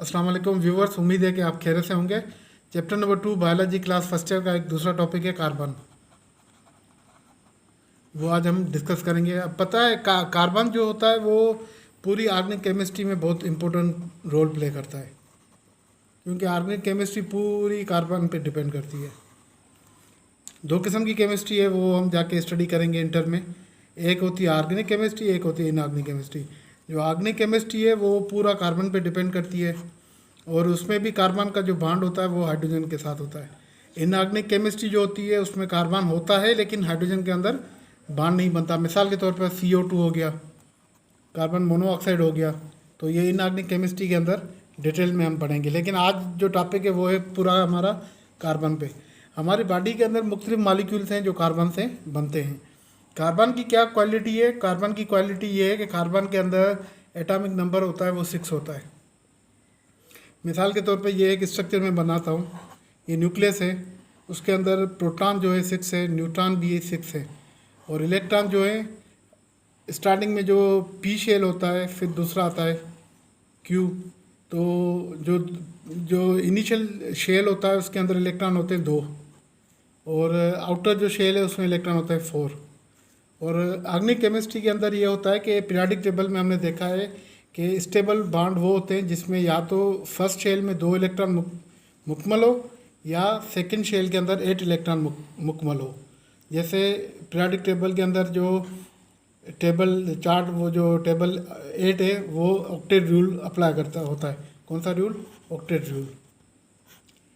अस्सलाम वालेकुम व्यूवर्स, उम्मीद है कि आप खैरियत से होंगे। Chapter number 2 biology class first year का एक दूसरा टॉपिक है कार्बन। वो आज हम डिस्कस करेंगे। अब पता है कार्बन जो होता है वो पूरी ऑर्गेनिक केमिस्ट्री में बहुत इंपॉर्टेंट रोल प्ले करता है, क्योंकि ऑर्गेनिक केमिस्ट्री पूरी कार्बन पे डिपेंड करती है। दो किस्म की केमिस्ट्री है, वो हम जाके स्टडी करेंगे इंटर में। एक होती है ऑर्गेनिक केमिस्ट्री, एक होती है इनऑर्गेनिक केमिस्ट्री। जो ऑर्गेनिक केमिस्ट्री है वो पूरा कार्बन पे डिपेंड करती है, और उसमें भी कार्बन का जो बॉन्ड होता है वो हाइड्रोजन के साथ होता है। इनऑर्गेनिक केमिस्ट्री जो होती है उसमें कार्बन होता है लेकिन हाइड्रोजन के अंदर बॉन्ड नहीं बनता। मिसाल के तौर पर CO2 हो गया, कार्बन मोनोऑक्साइड हो गया। तो ये इनऑर्गेनिक केमिस्ट्री के अंदर डिटेल में हम पढ़ेंगे, लेकिन आज जो टॉपिक है वो है पूरा हमारा कार्बन पे। हमारी बॉडी के अंदर मुख्तलिफ मॉलिक्यूल्स हैं जो कार्बन से बनते हैं। कार्बन की क्या क्वालिटी है? कार्बन की क्वालिटी ये है कि कार्बन के अंदर एटॉमिक नंबर होता है वो 6 होता है। मिसाल के तौर पे ये एक स्ट्रक्चर में बनाता हूँ, ये न्यूक्लियस है, उसके अंदर प्रोटॉन जो है 6 है, न्यूट्रॉन भी 6 है, और इलेक्ट्रॉन जो है स्टार्टिंग में जो P शेल होता है, फिर दूसरा आता है Q। तो जो जो इनिशियल शेल होता है उसके अंदर इलेक्ट्रॉन होते हैं 2, और आउटर जो शेल है उसमें इलेक्ट्रॉन होता है 4। और ऑर्गेनिक केमिस्ट्री के अंदर ये होता है कि पीरियोडिक टेबल में हमने देखा है कि स्टेबल बॉन्ड वो होते हैं जिसमें या तो फर्स्ट शेल में 2 इलेक्ट्रॉन मुकम्मल हो, या सेकंड शेल के अंदर 8 इलेक्ट्रॉन मुकम्मल हो। जैसे पीरियोडिक टेबल के अंदर जो टेबल चार्ट, वो जो टेबल 8 है वो ऑक्टेट रूल अप्लाई करता होता है। कौन सा रूल? Octet rule.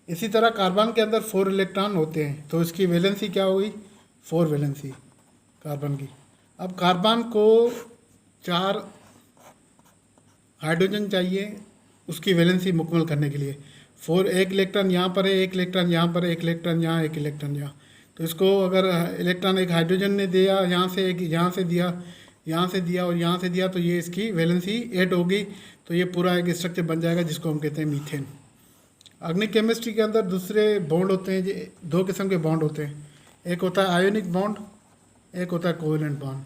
इसी तरह कार्बन के अंदर 4 इलेक्ट्रॉन होते हैं, तो इसकी वैलेंसी क्या होगी? 4 वैलेंसी कार्बन की। अब कार्बन को 4 हाइड्रोजन चाहिए उसकी वैलेंसी मुकम्मल करने के लिए। 4, एक इलेक्ट्रॉन यहाँ पर है, एक इलेक्ट्रॉन यहाँ पर, एक इलेक्ट्रॉन यहाँ, एक इलेक्ट्रॉन यहाँ। तो इसको अगर इलेक्ट्रॉन एक हाइड्रोजन ने दिया यहाँ से, एक यहाँ से दिया, यहाँ से दिया और यहाँ से दिया, तो ये इसकी वैलेंसी 8 होगी। तो ये पूरा एक स्ट्रक्चर बन जाएगा जिसको हम कहते हैं मीथेन। ऑर्गेनिक केमिस्ट्री के अंदर दूसरे बॉन्ड होते हैं, 2 किस्म के बॉन्ड होते हैं। एक होता है आयोनिक बॉन्ड, एक होता है कोवेलेंट बॉन्ड।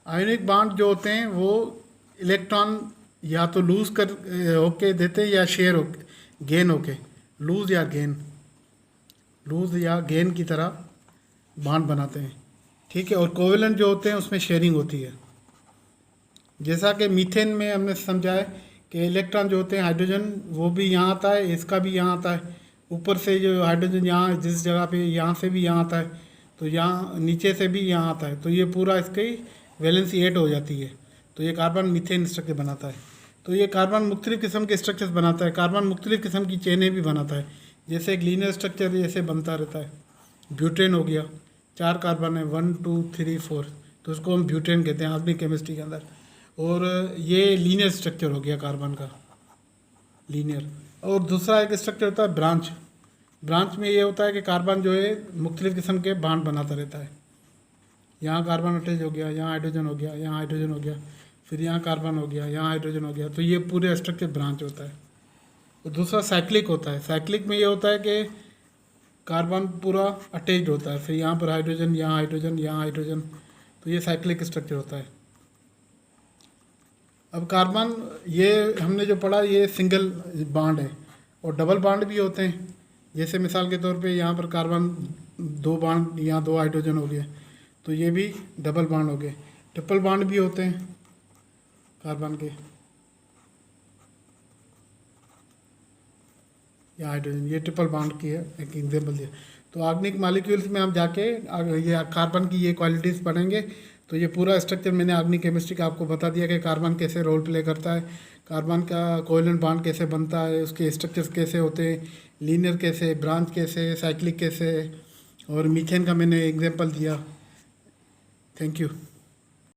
आयोनिक बॉन्ड जो होते हैं वो इलेक्ट्रॉन या तो लूज कर होके देते हैं या शेयर हो गेन होके, लूज या गेन की तरह बॉन्ड बनाते हैं, ठीक है। और कोवेलेंट जो होते हैं उसमें शेयरिंग होती है। जैसा कि मीथेन में हमने समझा है कि इलेक्ट्रॉन जो होते हैं हाइड्रोजन वो भी यहाँ आता है, इसका भी यहाँ आता है। ऊपर से जो हाइड्रोजन यहाँ जिस जगह पे, यहाँ से भी यहाँ आता है, तो यहाँ नीचे से भी यहाँ आता है। तो ये पूरा इसकी वैलेंसी 8 हो जाती है। तो ये कार्बन मीथेन स्ट्रक्चर बनाता है। तो ये कार्बन मुख्तलिफ किस्म के स्ट्रक्चर्स बनाता है। कार्बन मुख्तलिफ किस्म की चेनें भी बनाता है। जैसे एक लीनियर स्ट्रक्चर जैसे बनता रहता है, ब्यूटेन हो गया, 4 कार्बन है, 1 2 3 4, तो उसको हम ब्यूटेन कहते हैं ऑर्गेनिक केमिस्ट्री के अंदर। और ये लीनियर स्ट्रक्चर हो गया कार्बन का, लीनियर। और दूसरा एक स्ट्रक्चर होता है ब्रांच। ब्रांच में ये होता है कि कार्बन जो है मुख्तलिफ किस्म के बॉन्ड बनाता रहता है। यहाँ कार्बन अटैच हो गया, यहाँ हाइड्रोजन हो गया, यहाँ हाइड्रोजन हो गया, फिर यहाँ कार्बन हो गया, यहाँ हाइड्रोजन हो गया। तो ये पूरे स्ट्रक्चर ब्रांच होता है। और दूसरा साइक्लिक होता है। साइक्लिक में ये होता है कि कार्बन पूरा अटैच्ड होता है, फिर यहाँ पर हाइड्रोजन, यहाँ हाइड्रोजन, यहाँ हाइड्रोजन। तो ये साइक्लिक स्ट्रक्चर होता है। अब कार्बन ये हमने जो पढ़ा ये सिंगल बॉन्ड है, और डबल बॉन्ड भी होते हैं। जैसे मिसाल के तौर पे यहाँ पर कार्बन 2 बॉन्ड, यहाँ 2 हाइड्रोजन हो गए, तो ये भी डबल बॉन्ड हो गए। ट्रिपल बॉन्ड भी होते हैं कार्बन के, या हाइड्रोजन, ये ट्रिपल बॉन्ड की है एक एग्जाम्पल दिया। तो ऑर्गेनिक मॉलिक्यूल्स में हम जाके ये कार्बन की ये क्वालिटीज़ पढ़ेंगे। तो ये पूरा स्ट्रक्चर मैंने ऑर्गेनिक केमिस्ट्री का आपको बता दिया कि कार्बन कैसे रोल प्ले करता है, कार्बन का कोवेलेंट बॉन्ड कैसे बनता है, उसके स्ट्रक्चर्स कैसे होते हैं, लीनियर कैसे, ब्रांच कैसे, साइक्लिक कैसे, और मीथेन का मैंने एग्जांपल दिया। Thank you.